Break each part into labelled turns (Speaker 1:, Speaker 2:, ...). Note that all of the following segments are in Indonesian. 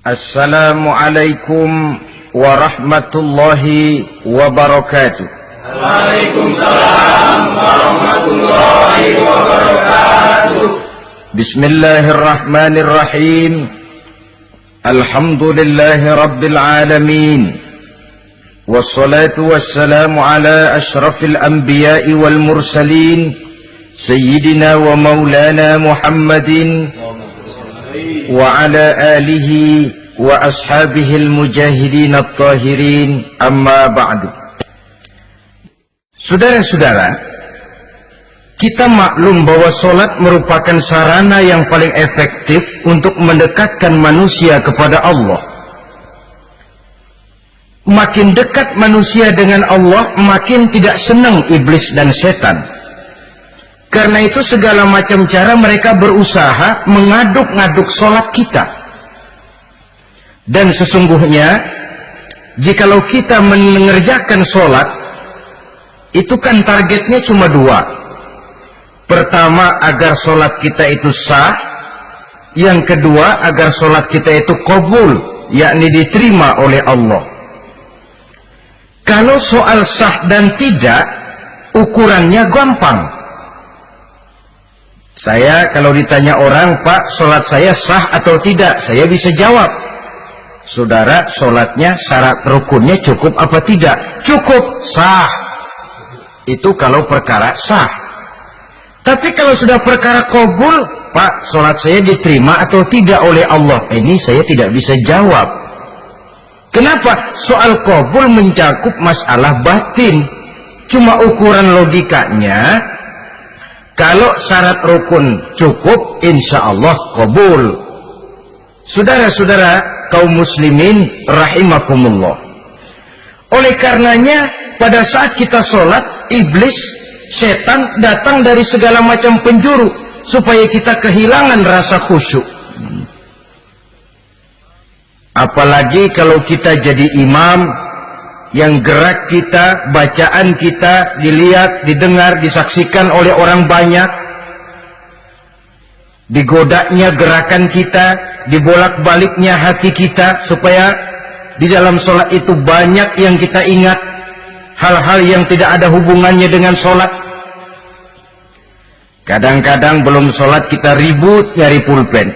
Speaker 1: Assalamualaikum warahmatullahi wabarakatuh.
Speaker 2: Waalaikumsalam warahmatullahi wabarakatuh.
Speaker 1: Bismillahirrahmanirrahim. Alhamdulillahi rabbil alamin. Wassalatu wassalamu ala ashrafil anbiya'i wal mursalin, Sayyidina wa maulana Muhammadin wa ala alihi wa ashabihil mujahidin at-tahirin, amma ba'du. Saudara-saudara, kita maklum bahwa solat merupakan sarana yang paling efektif untuk mendekatkan manusia kepada Allah. Makin dekat manusia dengan Allah, makin tidak senang iblis dan setan. Karena itu segala macam cara mereka berusaha mengaduk-ngaduk solat kita. Dan sesungguhnya jikalau kita mengerjakan solat, itu kan targetnya cuma dua. Pertama, agar solat kita itu sah. Yang kedua, agar solat kita itu qabul, yakni diterima oleh Allah. Kalau soal sah dan tidak, ukurannya gampang. Saya kalau ditanya orang, Pak, solat saya sah atau tidak, saya bisa jawab. Saudara, solatnya syarat rukunnya cukup apa tidak? Cukup, sah. Itu kalau perkara sah. Tapi kalau sudah perkara qabul, Pak, solat saya diterima atau tidak oleh Allah, ini saya tidak bisa jawab. Kenapa? Soal qabul mencakup masalah batin. Cuma ukuran logikanya, kalau syarat rukun cukup, insya Allah qabul. Saudara-saudara kaum muslimin rahimakumullah. Oleh karenanya, pada saat kita sholat, iblis, setan datang dari segala macam penjuru supaya kita kehilangan rasa khusyuk. Apalagi kalau kita jadi imam yang gerak kita, bacaan kita dilihat, didengar, disaksikan oleh orang banyak, digodanya gerakan kita, dibolak-baliknya hati kita, supaya di dalam sholat itu banyak yang kita ingat, hal-hal yang tidak ada hubungannya dengan sholat. Kadang-kadang belum sholat kita ribut nyari pulpen,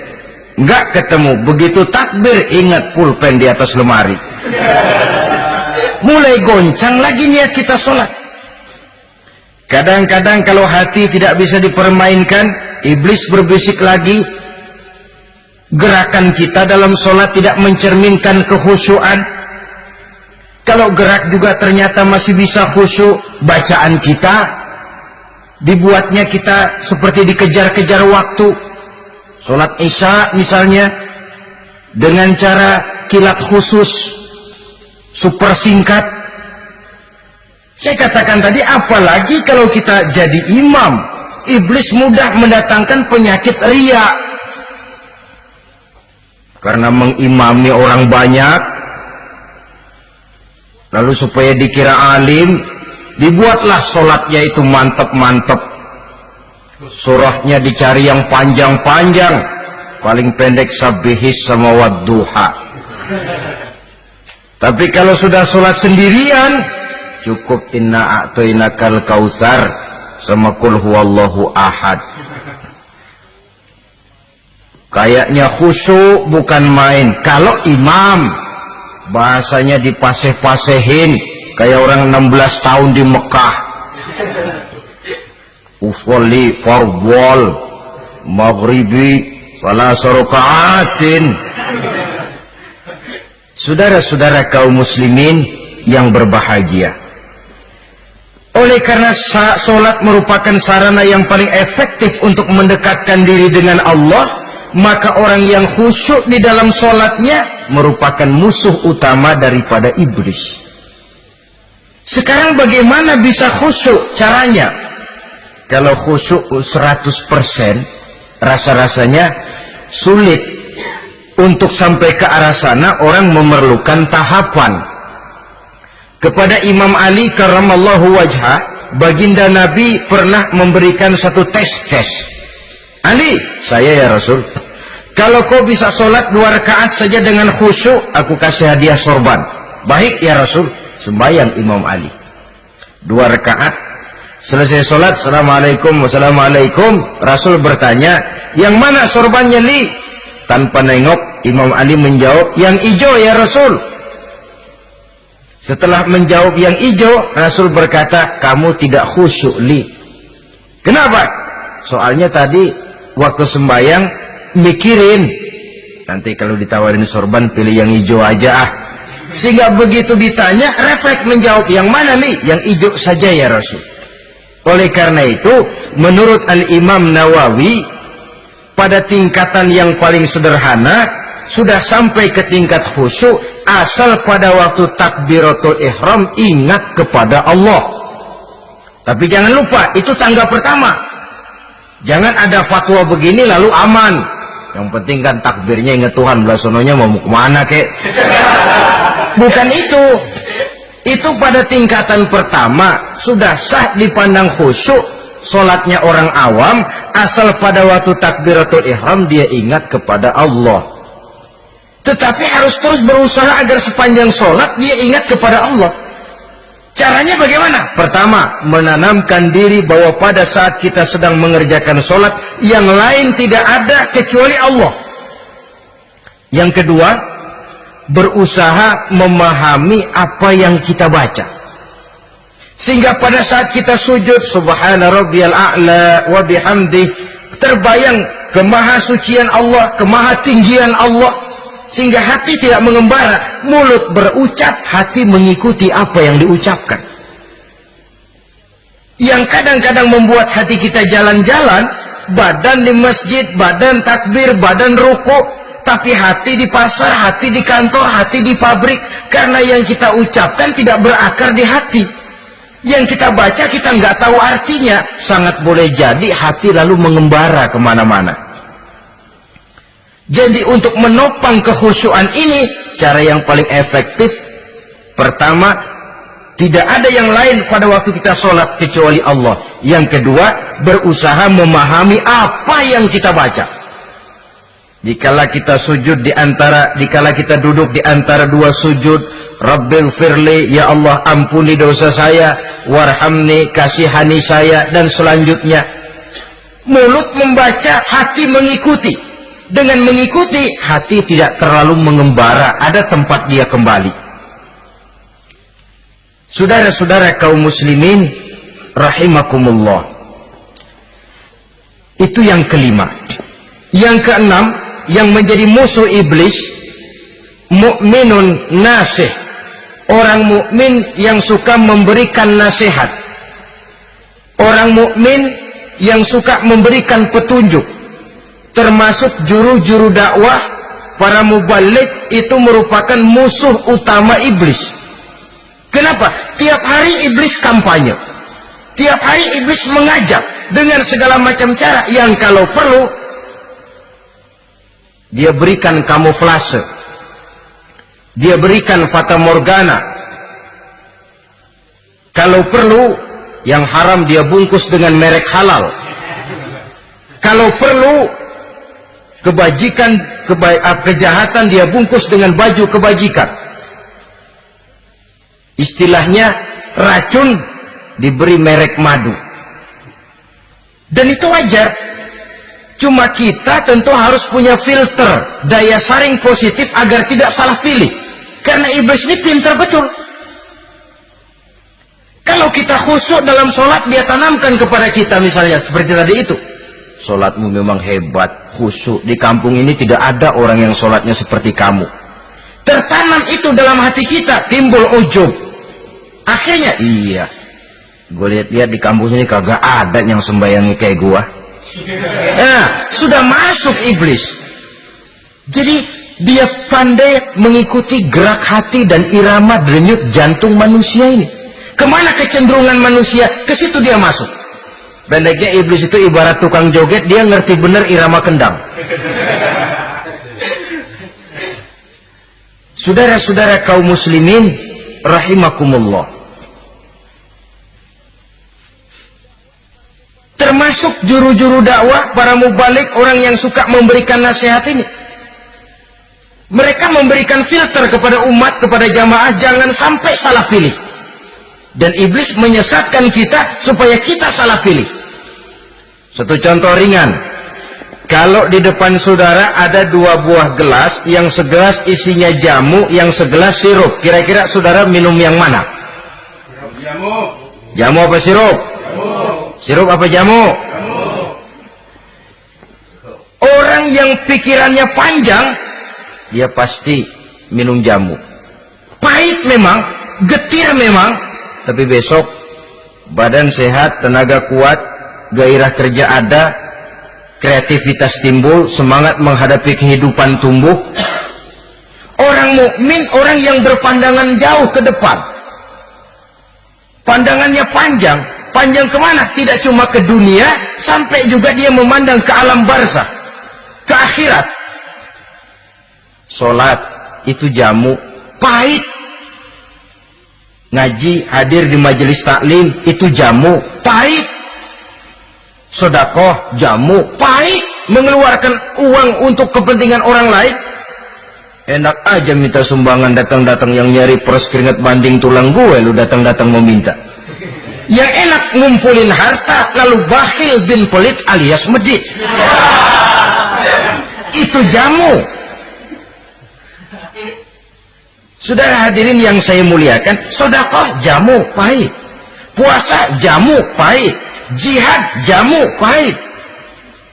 Speaker 1: nggak ketemu, begitu takbir ingat pulpen di atas lemari. Mulai goncang lagi niat kita sholat. Kadang-kadang kalau hati tidak bisa dipermainkan, iblis berbisik lagi. Gerakan kita dalam sholat tidak mencerminkan kekhusyuan. Kalau gerak juga ternyata masih bisa khusyuk. Bacaan kita dibuatnya kita seperti dikejar-kejar waktu. Sholat Isya misalnya, dengan cara kilat khusus, super singkat. Saya katakan tadi, apalagi kalau kita jadi imam, iblis mudah mendatangkan penyakit riya. Karena mengimami orang banyak, lalu supaya dikira alim, dibuatlah sholatnya itu mantep-mantep. Surahnya dicari yang panjang-panjang, paling pendek sabbihis sama wadduha. Tapi kalau sudah sholat sendirian, cukup inna a'toinakal kautsar sama qul huwallahu ahad. Kayaknya khusyuk bukan main. Kalau imam, bahasanya dipaseh-pasehin kayak orang 16 tahun di Mekah. Usolli fardwal maghribi salasa raka'atin. Saudara-saudara kaum muslimin yang berbahagia, oleh karena sholat merupakan sarana yang paling efektif untuk mendekatkan diri dengan Allah, maka orang yang khusyuk di dalam sholatnya merupakan musuh utama daripada iblis. Sekarang bagaimana bisa khusyuk caranya? Kalau khusyuk 100%, rasa-rasanya sulit. Untuk sampai ke arah sana, orang memerlukan tahapan. Kepada Imam Ali karramallahu wajhah, baginda Nabi pernah memberikan satu tes. Ali, saya ya Rasul, Kalau kau bisa sholat 2 rakaat saja dengan khusyuk, aku kasih hadiah sorban. Baik ya Rasul. Sembahyang Imam Ali 2 rakaat, selesai sholat, assalamualaikum, wassalamualaikum. Rasul bertanya, yang mana sorbannya li? Tanpa nengok, Imam Ali menjawab, yang hijau ya Rasul. Setelah menjawab yang hijau, Rasul berkata, kamu tidak khusyuk li. Kenapa? Soalnya tadi waktu sembahyang mikirin, nanti kalau ditawarin sorban pilih yang hijau aja ah. Sehingga begitu ditanya, refleks menjawab, yang mana nih? Yang hijau saja ya Rasul. Oleh karena itu, menurut Al-Imam Nawawi, pada tingkatan yang paling sederhana, sudah sampai ke tingkat khusyuk, asal pada waktu takbiratul ihram ingat kepada Allah. Tapi jangan lupa, itu tangga pertama. Jangan ada fatwa begini lalu aman. Yang penting kan takbirnya ingat Tuhan, belasononya mau kemana kek. Bukan itu. Itu pada tingkatan pertama sudah sah dipandang khusyuk, sholatnya orang awam, asal pada waktu takbiratul ihram dia ingat kepada Allah. Tetapi harus terus berusaha agar sepanjang sholat dia ingat kepada Allah. Caranya bagaimana? Pertama, menanamkan diri bahwa pada saat kita sedang mengerjakan sholat, yang lain tidak ada kecuali Allah. Yang kedua, berusaha memahami apa yang kita baca. Sehingga pada saat kita sujud, subhana rabbiyal a'la wa bihamdih, terbayang kemahasucian Allah, kemahatinggian Allah. Sehingga hati tidak mengembara, mulut berucap, hati mengikuti apa yang diucapkan. Yang kadang-kadang membuat hati kita jalan-jalan, badan di masjid, badan takbir, badan ruku, tapi hati di pasar, hati di kantor, hati di pabrik. Karena yang kita ucapkan tidak berakar di hati. Yang kita baca kita nggak tahu artinya. Sangat boleh jadi hati lalu mengembara kemana-mana. Jadi untuk menopang kekhusyuan ini, cara yang paling efektif, pertama, tidak ada yang lain pada waktu kita sholat kecuali Allah. Yang kedua, berusaha memahami apa yang kita baca. Dikala kita sujud dikala kita duduk di antara 2 sujud, Rabbighfirli, ya Allah ampuni dosa saya, warhamni, kasihani saya, dan selanjutnya. Mulut membaca, hati mengikuti. Dengan mengikuti, hati tidak terlalu mengembara, ada tempat dia kembali. Saudara-saudara kaum muslimin rahimakumullah. Itu yang kelima. Yang keenam, yang menjadi musuh iblis, mukminun nasih, orang mukmin yang suka memberikan nasihat, orang mukmin yang suka memberikan petunjuk. Termasuk juru-juru dakwah, para mubaligh itu merupakan musuh utama iblis. Kenapa? Tiap hari iblis kampanye, tiap hari iblis mengajak dengan segala macam cara yang kalau perlu dia berikan kamuflase, dia berikan fata morgana. Kalau perlu yang haram dia bungkus dengan merek halal. Kalau perlu kejahatan dia bungkus dengan baju kebajikan. Istilahnya racun diberi merek madu. Dan itu wajar. Cuma kita tentu harus punya filter, daya saring positif agar tidak salah pilih. Karena iblis ini pintar betul. Kalau kita khusyuk dalam sholat, dia tanamkan kepada kita misalnya seperti tadi itu. Sholatmu memang hebat, khusyuk. Di kampung ini tidak ada orang yang sholatnya seperti kamu. Tertanam itu dalam hati kita, timbul ujub. Akhirnya, iya, gue lihat-lihat di kampung ini kagak ada yang sembayangi kayak gua. Nah, sudah masuk iblis. Jadi dia pandai mengikuti gerak hati dan irama denyut jantung manusia ini. Kemana kecenderungan manusia, ke situ dia masuk. Pendeknya iblis itu ibarat tukang joget, dia ngerti bener irama kendang. Saudara-saudara kaum muslimin rahimakumullah. Termasuk juru-juru dakwah, para mubalik, orang yang suka memberikan nasihat ini. Mereka memberikan filter kepada umat, kepada jamaah, jangan sampai salah pilih. Dan iblis menyesatkan kita supaya kita salah pilih. Satu contoh ringan. Kalau di depan saudara ada 2 buah gelas, yang segelas isinya jamu, yang segelas sirup. Kira-kira saudara minum yang mana?
Speaker 2: Jamu.
Speaker 1: Jamu apa sirup?
Speaker 2: Jamu.
Speaker 1: Sirup apa jamu?
Speaker 2: Jamu.
Speaker 1: Orang yang pikirannya panjang, dia pasti minum jamu. Pahit memang, getir memang, tapi besok badan sehat, tenaga kuat, gairah kerja ada, kreativitas timbul, semangat menghadapi kehidupan tumbuh. Orang mukmin, orang yang berpandangan jauh ke depan, pandangannya panjang. Panjang kemana? Tidak cuma ke dunia, sampai juga dia memandang ke alam barzakh, ke akhirat. Sholat itu jamu, pahit. Ngaji, hadir di majelis taklim itu jamu, pahit. Sedekah, jamu, pahit. Mengeluarkan uang untuk kepentingan orang lain, enak aja minta sumbangan, datang-datang yang nyari pers keringat banding tulang gue, lu datang-datang mau minta. Yang enak ngumpulin harta lalu bakhil bin pelit alias medit. Itu jamu. Saudara hadirin yang saya muliakan, sedekah jamu pahit, puasa jamu pahit, jihad jamu pahit.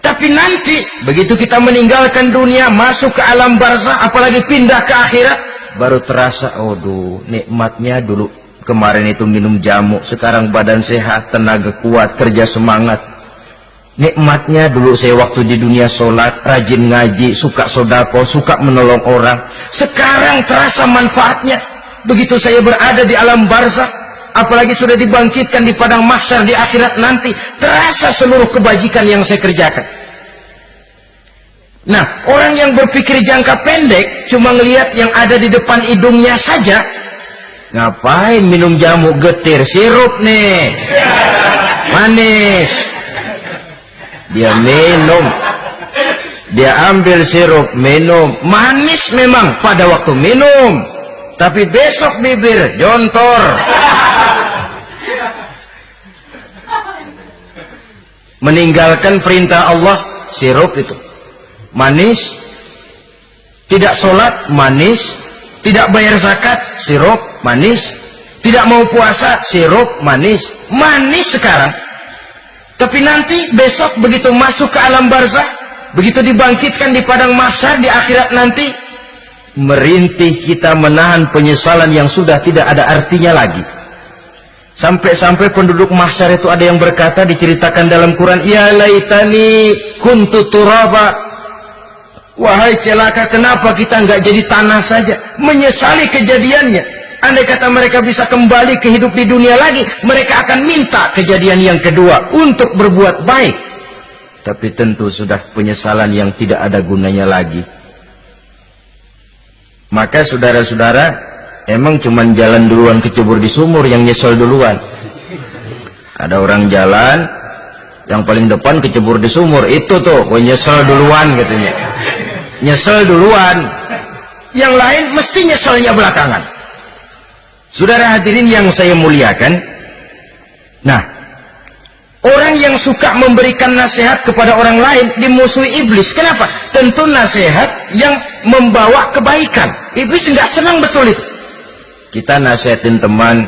Speaker 1: Tapi nanti begitu kita meninggalkan dunia, masuk ke alam barzakh, apalagi pindah ke akhirat, baru terasa, aduh, nikmatnya dulu kemarin itu minum jamu, sekarang badan sehat, tenaga kuat, kerja semangat. Nikmatnya dulu saya waktu di dunia sholat, rajin ngaji, suka sodako, suka menolong orang. Sekarang terasa manfaatnya begitu saya berada di alam barzakh, apalagi sudah dibangkitkan di padang mahsyar di akhirat nanti, terasa seluruh kebajikan yang saya kerjakan. Nah, orang yang berpikir jangka pendek cuma ngelihat yang ada di depan hidungnya saja. Ngapain minum jamu, getir, sirup nih, manis. Dia minum, dia ambil sirup, minum, manis memang pada waktu minum, tapi besok bibir jontor. Meninggalkan perintah Allah, sirup itu manis. Tidak sholat, manis. Tidak bayar zakat, sirup, manis. Tidak mau puasa, sirup, manis. Manis sekarang. Tapi nanti besok begitu masuk ke alam barzakh, begitu dibangkitkan di padang mahsyar di akhirat nanti, merintih kita menahan penyesalan yang sudah tidak ada artinya lagi. Sampai-sampai penduduk mahsyar itu ada yang berkata, diceritakan dalam Quran, ya laitani kuntu turaba. Wahai celaka, kenapa kita nggak jadi tanah saja? Menyesali kejadiannya. Andai kata mereka bisa kembali ke hidup di dunia lagi, mereka akan minta kejadian yang kedua untuk berbuat baik. Tapi tentu sudah penyesalan yang tidak ada gunanya lagi. Maka saudara-saudara, emang cuman jalan duluan kecebur di sumur yang nyesel duluan. Ada orang jalan, yang paling depan kecebur di sumur, itu tuh, nyesel duluan katanya. Nyesel duluan, yang lain mesti nyeselnya belakangan. Saudara hadirin yang saya muliakan, nah, orang yang suka memberikan nasihat kepada orang lain dimusuhi iblis. Kenapa? Tentu nasihat yang membawa kebaikan. Iblis nggak senang betul itu. Kita nasihatin teman,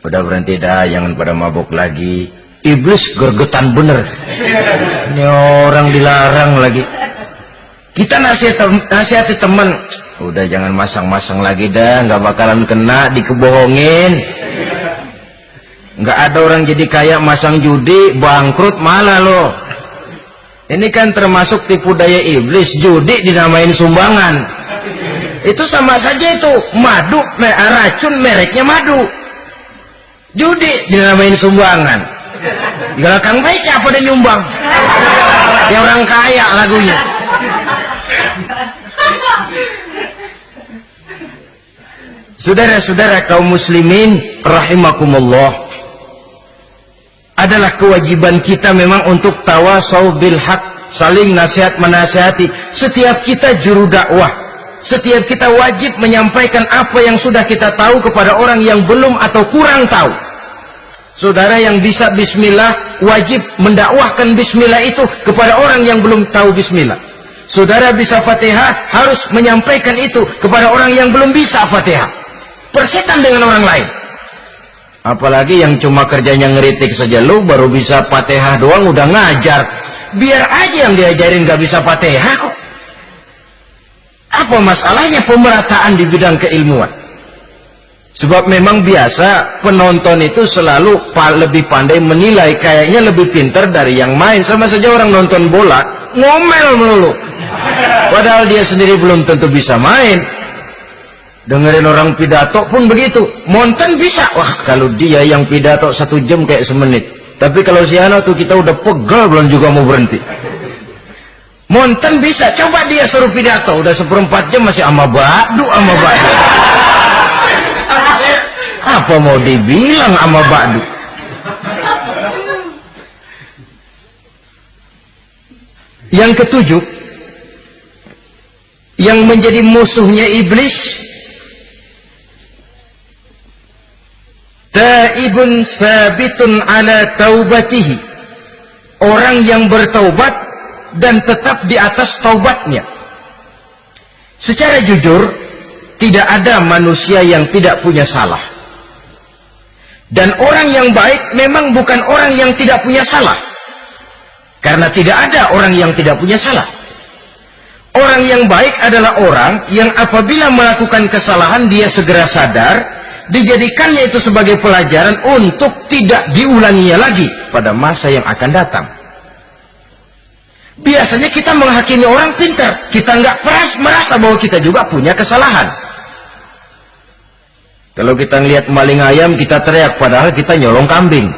Speaker 1: udah berhenti dah, jangan pada mabuk lagi. Iblis gergetan bener, ini orang dilarang lagi. Kita nasihati teman, udah jangan masang-masang lagi dah, nggak bakalan kena, dikebohongin. Nggak ada orang jadi kaya masang judi, bangkrut malah loh. Ini kan termasuk tipu daya iblis, judi dinamain sumbangan. Itu sama saja itu, madu, racun mereknya madu. Judi dinamain sumbangan. Kalau kang baik apa dia nyumbang? Ya orang kaya lagunya. Saudara-saudara kaum muslimin rahimakumullah, adalah kewajiban kita memang untuk tawasau bil haq, saling nasihat menasihati. Setiap kita juru dakwah, setiap kita wajib menyampaikan apa yang sudah kita tahu kepada orang yang belum atau kurang tahu. Saudara yang bisa bismillah wajib mendakwahkan bismillah itu kepada orang yang belum tahu bismillah. Saudara bisa Fatihah harus menyampaikan itu kepada orang yang belum bisa Fatihah. Persetan dengan orang lain. Apalagi yang cuma kerjanya ngeritik saja, lu baru bisa Fatihah doang udah ngajar. Biar aja yang diajarin gak bisa Fatihah kok. Apa masalahnya pemerataan di bidang keilmuan? Sebab memang biasa penonton itu selalu lebih pandai menilai, kayaknya lebih pintar dari yang main. Sama saja orang nonton bola ngomel melulu, padahal dia sendiri belum tentu bisa main. Dengerin orang pidato pun begitu, monten bisa, wah kalau dia yang pidato 1 jam kayak semenit, tapi kalau si Ano tuh kita udah pegel belum juga mau berhenti. Monten bisa, coba dia suruh pidato udah 1/4 jam masih ama badu. Apa mau dibilang ama badu? Yang ketujuh, yang menjadi musuhnya iblis, taibun sabitun ala taubatihi, orang yang bertaubat dan tetap di atas taubatnya. Secara jujur, tidak ada manusia yang tidak punya salah. Dan orang yang baik memang bukan orang yang tidak punya salah. Karena tidak ada orang yang tidak punya salah. Orang yang baik adalah orang yang apabila melakukan kesalahan dia segera sadar, dijadikannya itu sebagai pelajaran untuk tidak diulanginya lagi pada masa yang akan datang. Biasanya kita menghakimi orang pintar, kita nggak merasa bahwa kita juga punya kesalahan. Kalau kita ngelihat maling ayam kita teriak, padahal kita nyolong kambing.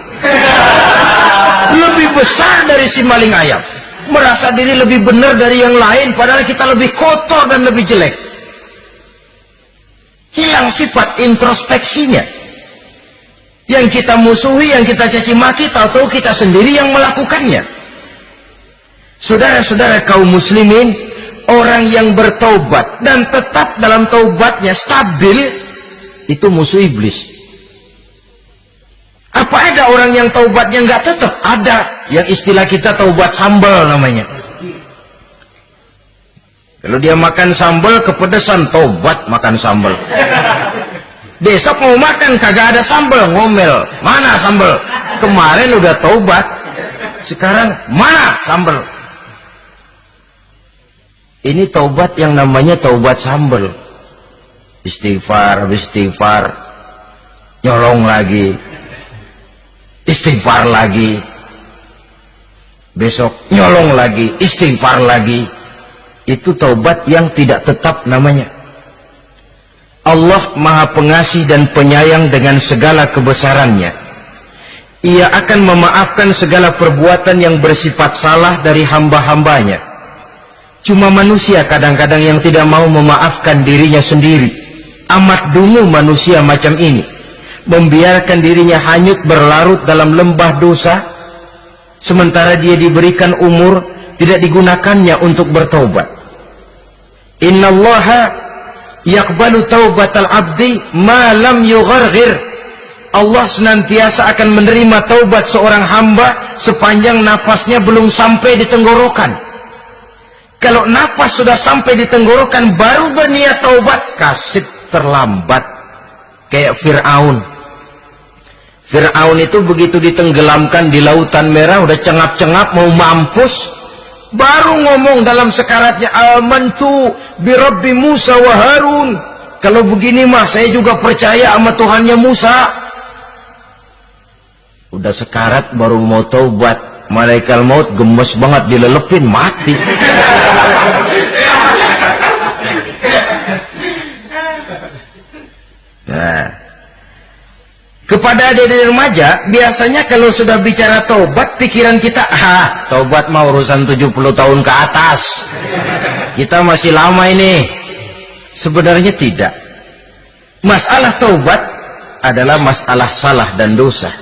Speaker 1: Lebih besar dari si maling ayam, merasa diri lebih benar dari yang lain, padahal kita lebih kotor dan lebih jelek. Hilang sifat introspeksinya. Yang kita musuhi, yang kita caci maki, tahu-tahu kita sendiri yang melakukannya. Saudara-saudara kaum muslimin, orang yang bertaubat dan tetap dalam taubatnya stabil, itu musuh iblis. Apa ada orang yang taubatnya nggak tetap? Ada, yang istilah kita taubat sambal namanya. Kalau dia makan sambal kepedesan, taubat makan sambal. Besok mau makan kagak ada sambal, ngomel, mana sambal? Kemarin udah taubat, sekarang mana sambal? Ini taubat yang namanya taubat sambal. Istighfar, istighfar, nyolong lagi, istighfar lagi, besok nyolong lagi, istighfar lagi. Itu taubat yang tidak tetap namanya. Allah Maha Pengasih dan Penyayang dengan segala kebesarannya. Ia akan memaafkan segala perbuatan yang bersifat salah dari hamba-hambanya. Cuma manusia kadang-kadang yang tidak mau memaafkan dirinya sendiri. Amat dungu manusia macam ini, membiarkan dirinya hanyut berlarut dalam lembah dosa, sementara dia diberikan umur tidak digunakannya untuk bertaubat. Innallaha yaqbalu taubatal abdi ma lam yugharghir. Allah senantiasa akan menerima taubat seorang hamba sepanjang nafasnya belum sampai di tenggorokan. Kalau nafas sudah sampai di tenggorokan baru berniat taubat, kasih terlambat. Kayak Fir'aun. Fir'aun itu begitu ditenggelamkan di lautan merah, udah cengap-cengap mau mampus, baru ngomong dalam sekaratnya, amantu bi Rabbi Musa wa Harun. Kalau begini mah saya juga percaya sama Tuhannya Musa. Udah sekarat baru mau taubat, malaikat maut gemes banget, dilelepin, mati. Nah, kepada adik-adik remaja, biasanya kalau sudah bicara taubat, pikiran kita, taubat mau urusan 70 tahun ke atas, kita masih lama ini. Sebenarnya tidak. Masalah taubat adalah masalah salah dan dosa.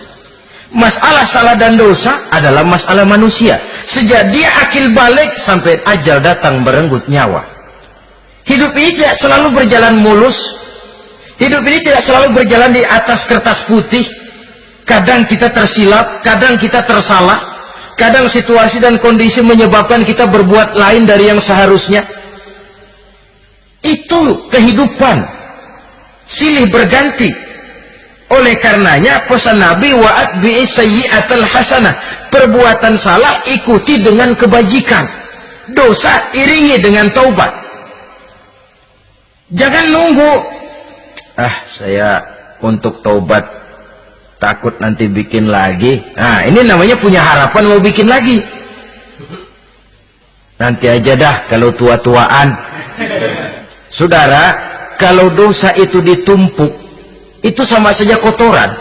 Speaker 1: Masalah salah dan dosa adalah masalah manusia. Sejak dia akil balik sampai ajal datang merenggut nyawa. Hidup ini tidak selalu berjalan mulus. Hidup ini tidak selalu berjalan di atas kertas putih. Kadang kita tersilap, kadang kita tersalah. Kadang situasi dan kondisi menyebabkan kita berbuat lain dari yang seharusnya. Itu kehidupan. Silih berganti. Oleh karenanya pesan Nabi, wa'at bi'i sayyi'atal hasanah. Perbuatan salah ikuti dengan kebajikan. Dosa iringi dengan taubat. Jangan nunggu. Saya untuk taubat takut nanti bikin lagi. Nah, ini namanya punya harapan mau bikin lagi. Nanti aja dah kalau tua-tuaan. Saudara, kalau dosa itu ditumpuk, itu sama saja kotoran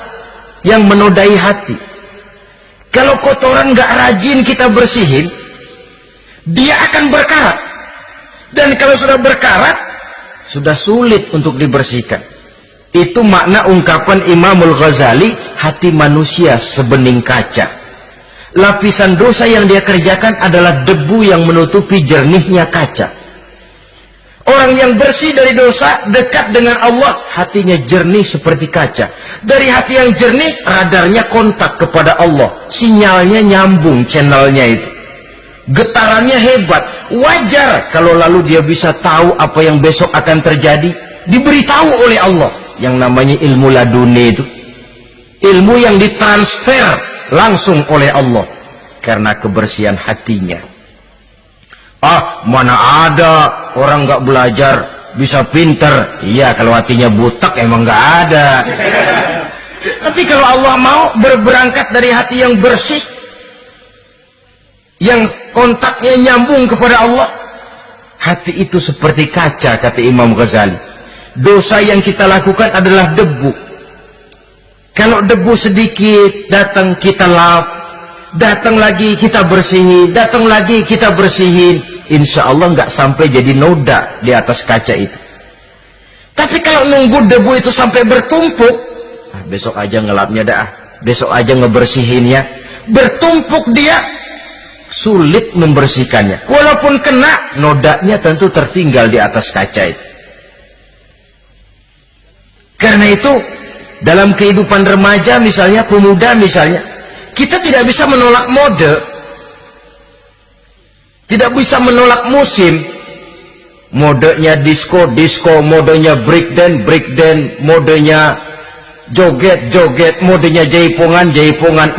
Speaker 1: yang menodai hati. Kalau kotoran gak rajin kita bersihin, dia akan berkarat. Dan kalau sudah berkarat, sudah sulit untuk dibersihkan. Itu makna ungkapan Imamul Ghazali, hati manusia sebening kaca. Lapisan dosa yang dia kerjakan adalah debu yang menutupi jernihnya kaca. Orang yang bersih dari dosa, dekat dengan Allah, hatinya jernih seperti kaca. Dari hati yang jernih, radarnya kontak kepada Allah. Sinyalnya nyambung channelnya itu. Getarannya hebat. Wajar kalau lalu dia bisa tahu apa yang besok akan terjadi. Diberitahu oleh Allah. Yang namanya ilmu laduni itu. Ilmu yang ditransfer langsung oleh Allah. Karena kebersihan hatinya. Mana ada orang gak belajar bisa pinter. Iya, kalau hatinya butak emang gak ada. Tapi kalau Allah mau berangkat dari hati yang bersih, yang kontaknya nyambung kepada Allah, hati itu seperti kaca, kata Imam Ghazali. Dosa yang kita lakukan adalah debu. Kalau debu sedikit datang kita lap, datang lagi kita bersihin, datang lagi kita bersihin, insya Allah nggak sampai jadi noda di atas kaca itu. Tapi kalau nunggu debu itu sampai bertumpuk, besok aja ngelapnya dah, besok aja ngebersihinnya, bertumpuk dia, sulit membersihkannya. Walaupun kena, nodanya tentu tertinggal di atas kaca itu. Karena itu dalam kehidupan remaja misalnya, pemuda misalnya, kita tidak bisa menolak mode, tidak bisa menolak musim. Modenya disco, modenya breakdance, modenya joget, modenya jaipongan,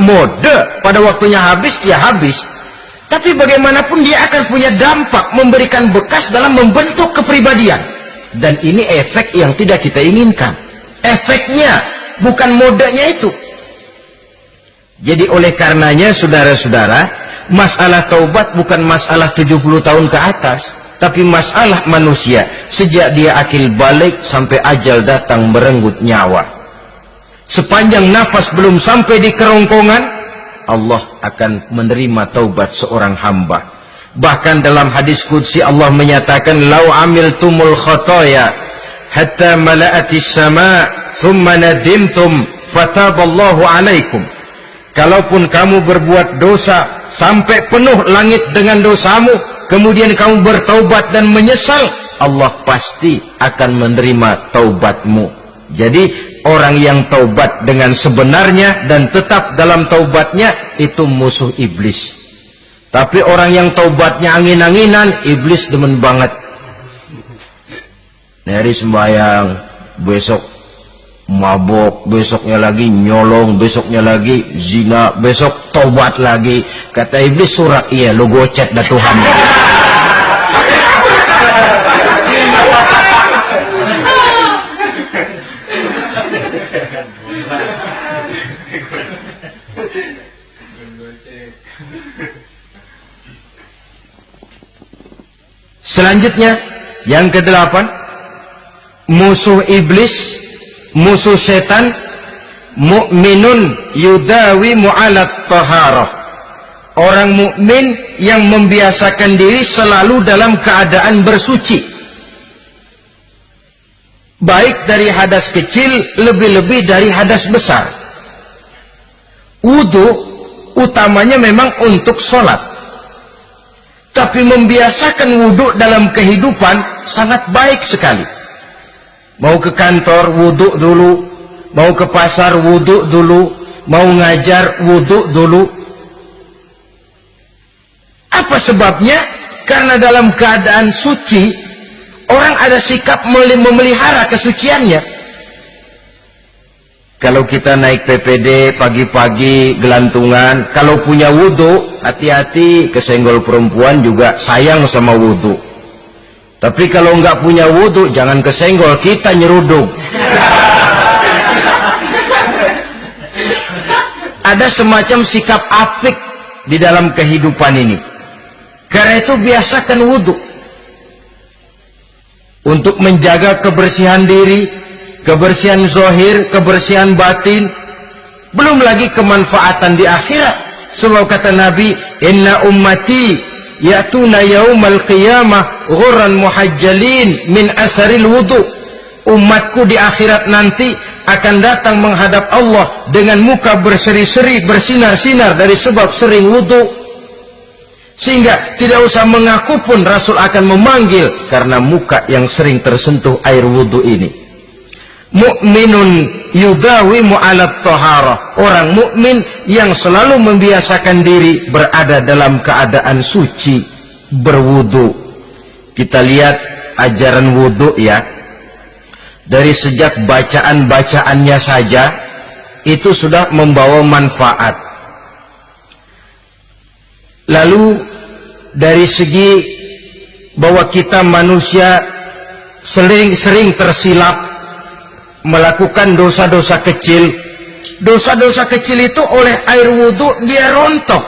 Speaker 1: mode pada waktunya habis, ya habis. Tapi bagaimanapun dia akan punya dampak, memberikan bekas dalam membentuk kepribadian. Dan ini efek yang tidak kita inginkan. Efeknya bukan modenya itu. Jadi oleh karenanya saudara-saudara, masalah taubat bukan masalah 70 tahun ke atas, tapi masalah manusia sejak dia akil balik sampai ajal datang merenggut nyawa. Sepanjang nafas belum sampai di kerongkongan, Allah akan menerima taubat seorang hamba. Bahkan dalam hadis qudsi Allah menyatakan, lau amiltumul khotoya hatta mala'atis sama thumma nadimtum fataballahu alaikum. Kalaupun kamu berbuat dosa sampai penuh langit dengan dosamu, kemudian kamu bertaubat dan menyesal, Allah pasti akan menerima taubatmu. Jadi orang yang taubat dengan sebenarnya dan tetap dalam taubatnya, itu musuh iblis. Tapi orang yang taubatnya angin-anginan, iblis demen banget. Hari sembahyang, besok mabok, besoknya lagi nyolong, besoknya lagi zina, besok taubat lagi. Kata iblis, surat iya lo gocet dah Tuhan. Selanjutnya yang ke-8, musuh iblis, musuh setan, mukminun yudawi mu'alat taharah. Orang mukmin yang membiasakan diri selalu dalam keadaan bersuci, baik dari hadas kecil, lebih-lebih dari hadas besar. Wudu utamanya memang untuk sholat, tapi membiasakan wudu dalam kehidupan sangat baik sekali. Mau ke kantor wudu dulu, mau ke pasar wudu dulu, mau ngajar wudu dulu. Apa sebabnya? Karena dalam keadaan suci orang ada sikap memelihara kesuciannya. Kalau kita naik PPD pagi-pagi gelantungan, kalau punya wudu, hati-hati, kesenggol perempuan juga sayang sama wudu. Tapi kalau nggak punya wudu, jangan kesenggol, kita nyeruduk. Ada semacam sikap apik di dalam kehidupan ini. Karena itu biasakan wudu untuk menjaga kebersihan diri, kebersihan zahir, kebersihan batin, belum lagi kemanfaatan di akhirat. Sebab kata Nabi, inna ummati ya'tuna yaumal qiyamah ghurran muhajjalin min asaril wudu. Umatku di akhirat nanti akan datang menghadap Allah dengan muka berseri-seri, bersinar-sinar dari sebab sering wudu. Sehingga tidak usah mengaku pun Rasul akan memanggil karena muka yang sering tersentuh air wudu ini. Mu'minun yudawimu ala taharah, orang mukmin yang selalu membiasakan diri berada dalam keadaan suci, berwudu. Kita lihat ajaran wudu ya, dari sejak bacaan-bacaannya saja itu sudah membawa manfaat. Lalu dari segi bahwa kita manusia sering tersilap melakukan dosa-dosa kecil. Dosa-dosa kecil itu oleh air wudhu dia rontok.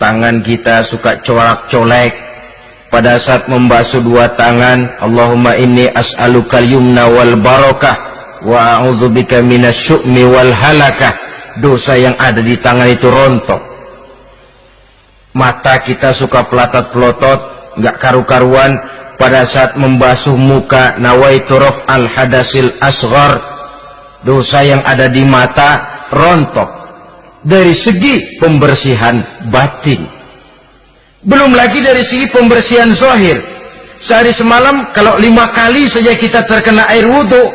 Speaker 1: Tangan kita suka colak-colek pada saat membasuh dua tangan. Allahumma inni as'alukal yumna wal barakah wa a'udzubika minasyu'mi wal halakah. Dosa yang ada di tangan itu rontok. Mata kita suka pelatat-pelotot, nggak karu-karuan pada saat membasuh muka. Nawaitu raf'al hadasil asghar, dosa yang ada di mata rontok. Dari segi pembersihan batin, belum lagi dari segi pembersihan zahir. Sehari semalam kalau 5 kali saja kita terkena air wudhu,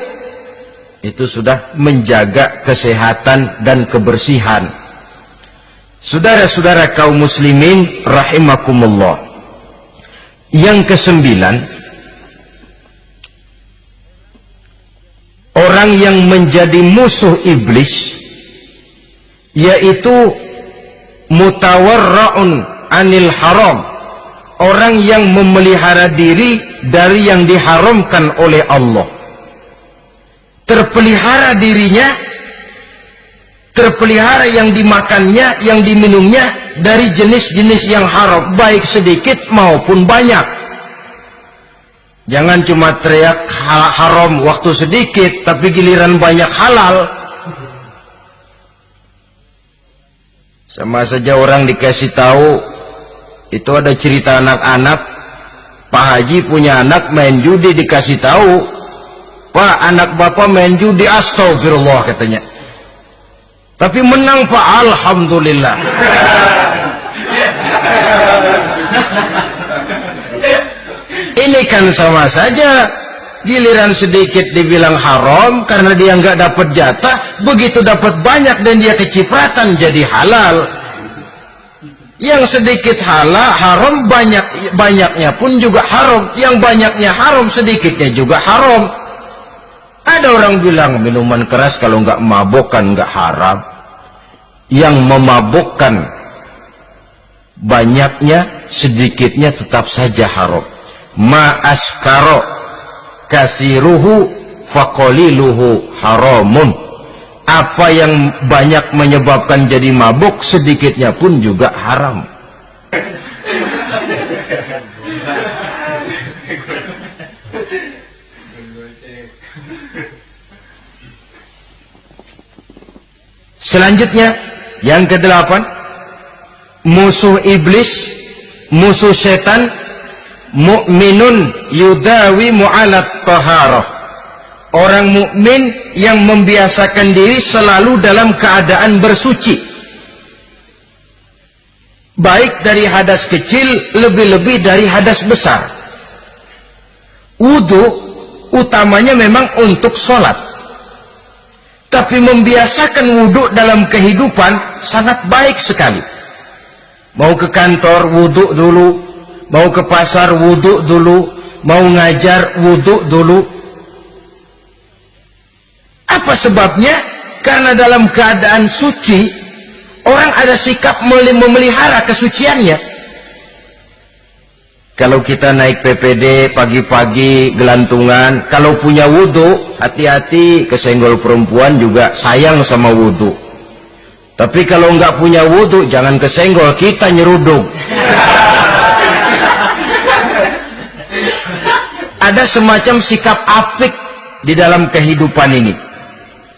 Speaker 1: itu sudah menjaga kesehatan dan kebersihan. Saudara-saudara kaum muslimin rahimakumullah, yang ke-9, orang yang menjadi musuh iblis yaitu mutawarra'un anil haram, orang yang memelihara diri dari yang diharamkan oleh Allah. Terpelihara dirinya, terpelihara yang dimakannya, yang diminumnya dari jenis-jenis yang haram, baik sedikit maupun banyak. Jangan cuma teriak haram waktu sedikit, tapi giliran banyak halal. Sama saja orang dikasih tahu, itu ada cerita anak-anak, Pak Haji punya anak main judi, dikasih tahu, Pak, anak bapak main judi, astagfirullah katanya. Tapi menang Pak, alhamdulillah. Ini kan sama saja, giliran sedikit dibilang haram karena dia nggak dapat jatah, begitu dapat banyak dan dia kecipratan jadi halal. Yang sedikit haram, banyaknya pun juga haram. Yang banyaknya haram, sedikitnya juga haram. Ada orang bilang minuman keras kalau nggak mabokkan nggak haram. Yang memabukkan banyaknya, sedikitnya tetap saja haram. Ma askaro kasiruhu faqaliluhu haramun. Apa yang banyak menyebabkan jadi mabuk, sedikitnya pun juga haram. Selanjutnya yang ke-8, musuh iblis, musuh setan, mukminun yudawi mu'alat taharah, orang mukmin yang membiasakan diri selalu dalam keadaan bersuci, baik dari hadas kecil, lebih-lebih dari hadas besar. Wudu utamanya memang untuk sholat, tapi membiasakan wudu dalam kehidupan sangat baik sekali. Mau ke kantor wudu dulu, mau ke pasar wudu dulu, mau ngajar wudu dulu. Apa sebabnya? Karena dalam keadaan suci orang ada sikap memelihara kesuciannya. Kalau kita naik PPD pagi-pagi gelantungan, kalau punya wudu, hati-hati, kesenggol perempuan juga sayang sama wudu. Tapi kalau nggak punya wudu, jangan kesenggol, kita nyeruduk. Ada semacam sikap apik di dalam kehidupan ini.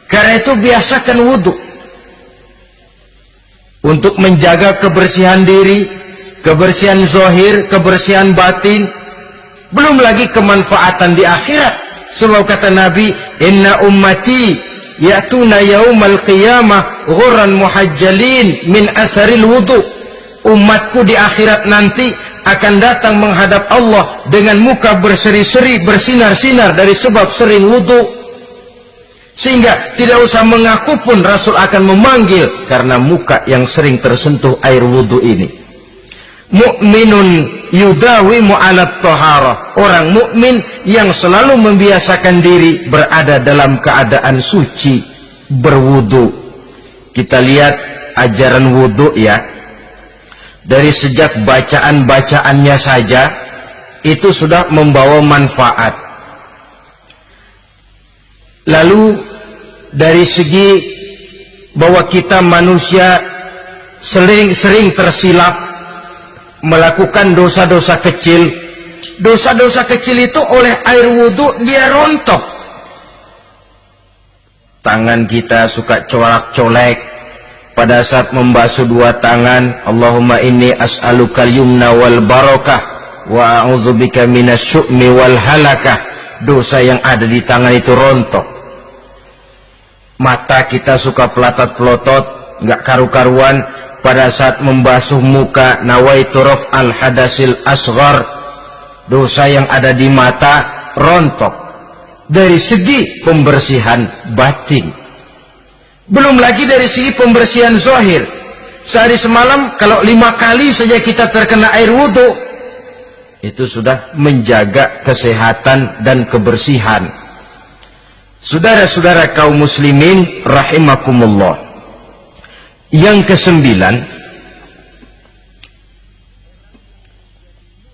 Speaker 1: Karena itu biasakan wudu untuk menjaga kebersihan diri, kebersihan zahir, kebersihan batin, belum lagi kemanfaatan di akhirat. Sebab kata Nabi, inna ummati ya'tuna yaumal qiyamah ghurran muhajjalin min atharil wudu. Umatku di akhirat nanti akan datang menghadap Allah dengan muka berseri-seri, bersinar-sinar dari sebab sering wudu. Sehingga tidak usah mengaku pun Rasul akan memanggil karena muka yang sering tersentuh air wudu ini. Mu'minun yudawimu alat toharah. Orang mukmin yang selalu membiasakan diri berada dalam keadaan suci, berwudu. Kita lihat ajaran wudu ya. Dari sejak bacaan-bacaannya saja itu sudah membawa manfaat. Lalu dari segi bahwa kita manusia sering tersilap melakukan dosa-dosa kecil. Dosa-dosa kecil itu oleh air wudhu dia rontok. Tangan kita suka corak-colek pada saat membasuh dua tangan. Allahumma inni as'alukal yumna wal barakah wa a'udzubika minasyu'mi wal halakah. Dosa yang ada di tangan itu rontok. Mata kita suka pelotot-pelotot, nggak karu-karuan pada saat membasuh muka. Nawaitu raf'al hadasil asghar. Dosa yang ada di mata rontok. Dari segi pembersihan batin, belum lagi dari segi pembersihan zahir. Sehari semalam kalau 5 kali saja kita terkena air wudhu, itu sudah menjaga kesehatan dan kebersihan. Saudara-saudara kaum muslimin rahimakumullah. Yang kesembilan,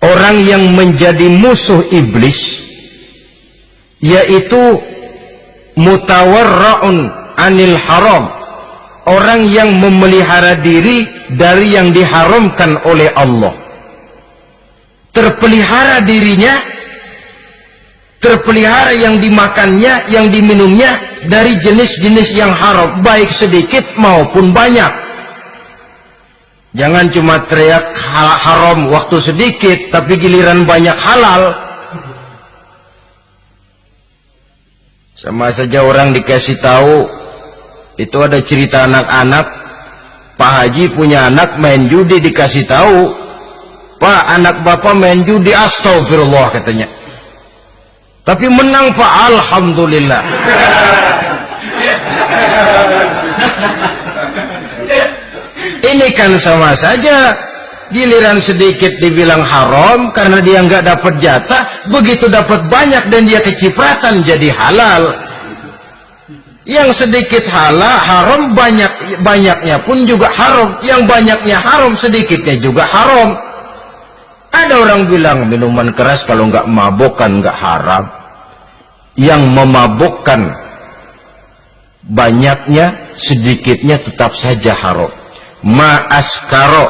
Speaker 1: orang yang menjadi musuh iblis yaitu mutawarra'un anil haram. Orang yang memelihara diri dari yang diharamkan oleh Allah. Terpelihara dirinya, terpelihara yang dimakannya, yang diminumnya dari jenis-jenis yang haram, baik sedikit maupun banyak. Jangan cuma teriak haram waktu sedikit, tapi giliran banyak halal. Sama saja orang dikasih tahu, itu ada cerita anak-anak, Pak Haji punya anak main judi, dikasih tahu, Pak, anak bapak main judi, astagfirullah katanya. Tapi menang Pak, alhamdulillah. Ini kan sama saja, giliran sedikit dibilang haram karena dia nggak dapat jatah, begitu dapat banyak dan dia kecipratan jadi halal. Yang sedikit haram, banyaknya pun juga haram. Yang banyaknya haram, sedikitnya juga haram. Ada orang bilang minuman keras kalau nggak mabokkan nggak haram. Yang memabokkan banyaknya, sedikitnya tetap saja haram. Ma askaro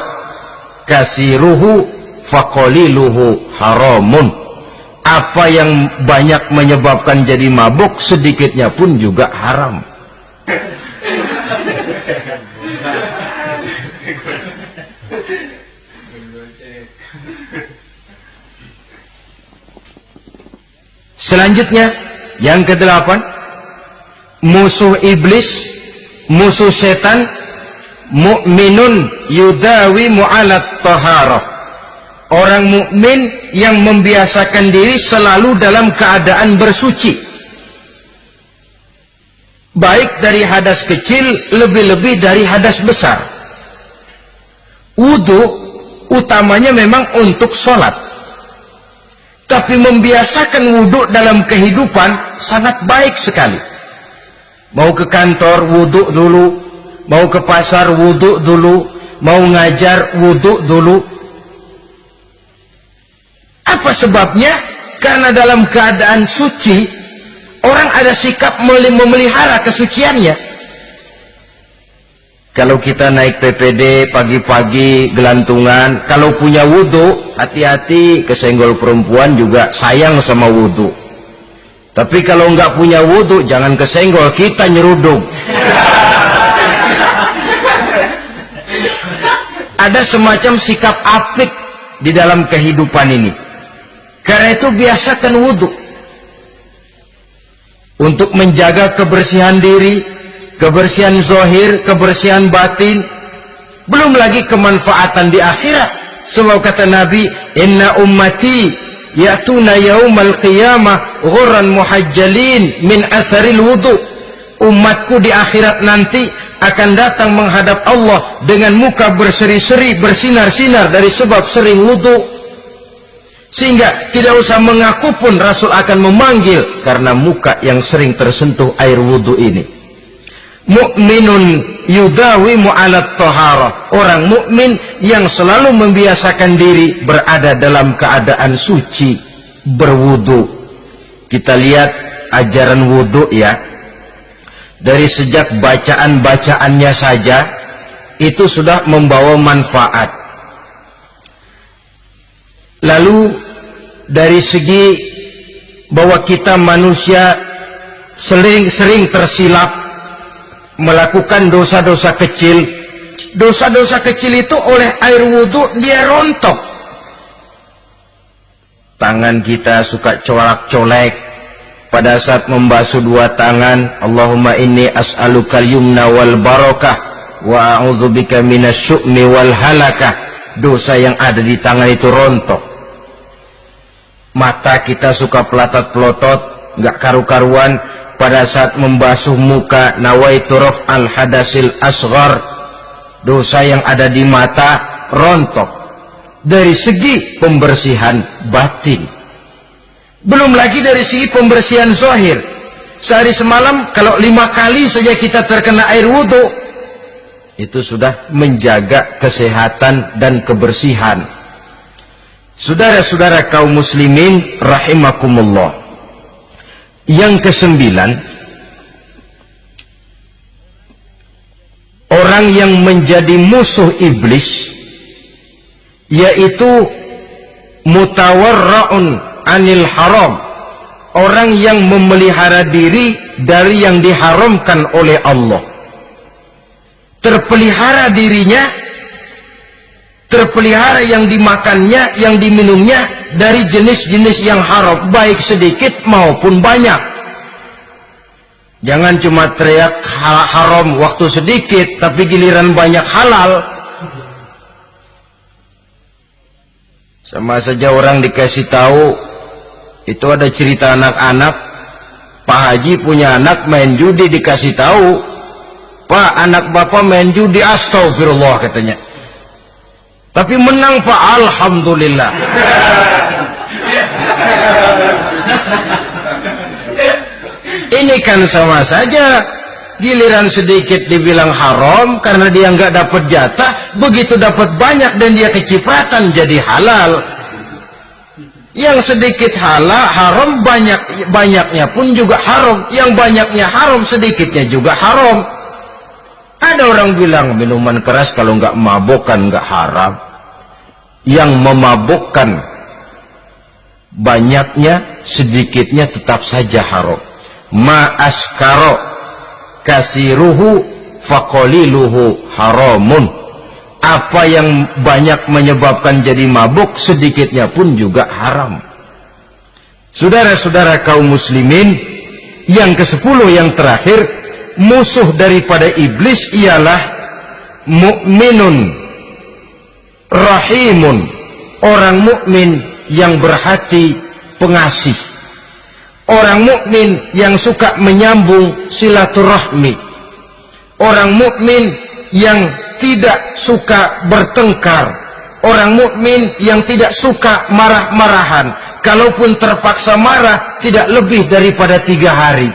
Speaker 1: kasiruhu faqaliluhu haramun. Apa yang banyak menyebabkan jadi mabuk, sedikitnya pun juga haram. Selanjutnya, yang ke-8, musuh iblis, musuh setan, mukminun yudawi mu'alat taharah. Orang mukmin yang membiasakan diri selalu dalam keadaan bersuci, baik dari hadas kecil, lebih-lebih dari hadas besar. Wudu utamanya memang untuk sholat, tapi membiasakan wudu dalam kehidupan sangat baik sekali. Mau ke kantor wudu dulu, mau ke pasar wudu dulu, mau ngajar wudu dulu. Apa sebabnya? Karena dalam keadaan suci, orang ada sikap memelihara kesuciannya. Kalau kita naik PPD pagi-pagi gelantungan, kalau punya wudu, hati-hati, kesenggol perempuan juga sayang sama wudu. Tapi kalau nggak punya wudu, jangan kesenggol, kita nyeruduk. Ada semacam sikap apik di dalam kehidupan ini. Karena itu biasakan wudu untuk menjaga kebersihan diri, kebersihan zahir, kebersihan batin, belum lagi kemanfaatan di akhirat. Sebab kata Nabi, inna ummati ya'tuna yaumal qiyamah ghurran muhajjalin min atharil wudu. Umatku di akhirat nanti akan datang menghadap Allah dengan muka berseri-seri, bersinar-sinar dari sebab sering wudu. Sehingga tidak usah mengaku pun Rasul akan memanggil karena muka yang sering tersentuh air wudu ini. Mukminun yudawi mu'alat taharah. Orang mukmin yang selalu membiasakan diri berada dalam keadaan suci, berwudu. Kita lihat ajaran wudu ya. Dari sejak bacaan-bacaannya saja itu sudah membawa manfaat. Lalu dari segi bahwa kita manusia sering tersilap melakukan dosa-dosa kecil. Dosa-dosa kecil itu oleh air wudhu dia rontok. Tangan kita suka colak-colek pada saat membasuh dua tangan. Allahumma inni as'alukal yumna wal barakah wa a'udzubika minasyu'mi wal halakah. Dosa yang ada di tangan itu rontok. Mata kita suka pelotot-pelotot, nggak karu-karuan pada saat membasuh muka. Nawaitu raf'al hadasil asghar. Dosa yang ada di mata rontok. Dari segi pembersihan batin, belum lagi dari segi pembersihan zahir. Sehari semalam kalau 5 kali saja kita terkena air wudhu, itu sudah menjaga kesehatan dan kebersihan. Saudara-saudara kaum muslimin rahimakumullah. Yang ke-9, orang yang menjadi musuh iblis yaitu mutawarra'un anil haram. Orang yang memelihara diri dari yang diharamkan oleh Allah. Terpelihara dirinya, terpelihara yang dimakannya, yang diminumnya dari jenis-jenis yang haram, baik sedikit maupun banyak. Jangan cuma teriak haram waktu sedikit, tapi giliran banyak halal. Sama saja orang dikasih tahu, itu ada cerita anak-anak, Pak Haji punya anak main judi, dikasih tahu, Pak, anak bapak main judi, astagfirullah katanya. Tapi menang Pak, alhamdulillah. Ini kan sama saja, giliran sedikit dibilang haram karena dia nggak dapat jatah, begitu dapat banyak dan dia kecipratan jadi halal. Yang sedikit haram, banyaknya pun juga haram. Yang banyaknya haram, sedikitnya juga haram. Ada orang bilang minuman keras kalau nggak mabukkan nggak haram. Yang memabukkan banyaknya, sedikitnya tetap saja haram. Ma askaro kasiruhu faqaliluhu haramun. Apa yang banyak menyebabkan jadi mabuk, sedikitnya pun juga haram. Saudara-saudara kaum muslimin Yang ke-10 yang terakhir, musuh daripada iblis ialah mukminun rahimun, orang mukmin yang berhati pengasih, orang mukmin yang suka menyambung silaturahmi, orang mukmin yang tidak suka bertengkar, orang mukmin yang tidak suka marah-marahan, kalaupun terpaksa marah tidak lebih daripada 3 hari.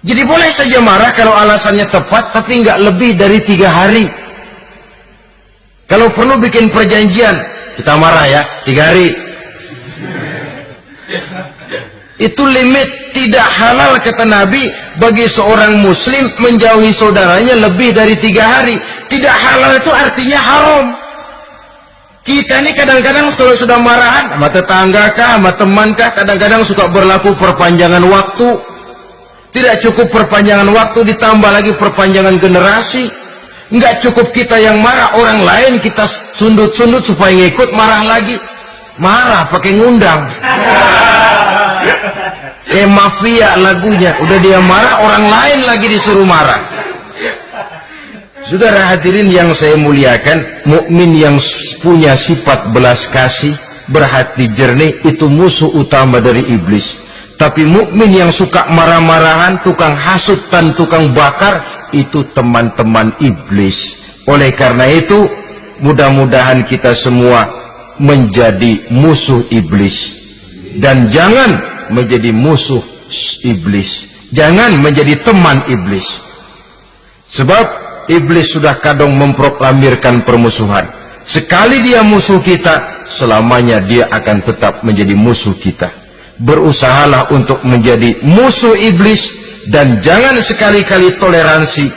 Speaker 1: Jadi boleh saja marah kalau alasannya tepat, tapi nggak lebih dari 3 hari. Kalau perlu bikin perjanjian, kita marah ya 3 hari. Itu limit. Tidak halal kata Nabi bagi seorang muslim menjauhi saudaranya lebih dari 3 hari. Tidak halal itu artinya haram. Kita ini kadang-kadang kalau sudah marahan sama tetangga kah, sama teman kah, kadang-kadang suka berlaku perpanjangan waktu. Tidak cukup perpanjangan waktu, ditambah lagi perpanjangan generasi. Nggak cukup kita yang marah, orang lain kita sundut-sundut supaya ngikut marah lagi. Marah pakai ngundang. Mafia lagunya, udah dia marah, orang lain lagi disuruh marah. Saudara hadirin yang saya muliakan, mukmin yang punya sifat belas kasih, berhati jernih, itu musuh utama dari iblis. Tapi mukmin yang suka marah-marahan, tukang hasut dan tukang bakar, itu teman-teman iblis. Oleh karena itu, mudah-mudahan kita semua menjadi musuh iblis, dan jangan menjadi musuh iblis, jangan menjadi teman iblis. Sebab iblis sudah kadang memproklamirkan permusuhan. Sekali dia musuh kita, selamanya dia akan tetap menjadi musuh kita. Berusahalah untuk menjadi musuh iblis, dan jangan sekali-kali toleransi.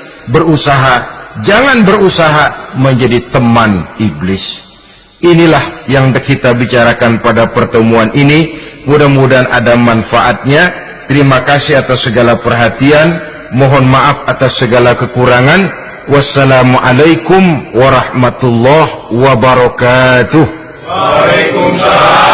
Speaker 1: Jangan berusaha menjadi teman iblis. Inilah yang kita bicarakan pada pertemuan ini. Mudah-mudahan ada manfaatnya. Terima kasih atas segala perhatian. Mohon maaf atas segala kekurangan. Wassalamualaikum warahmatullahi wabarakatuh.
Speaker 2: Waalaikumsalam.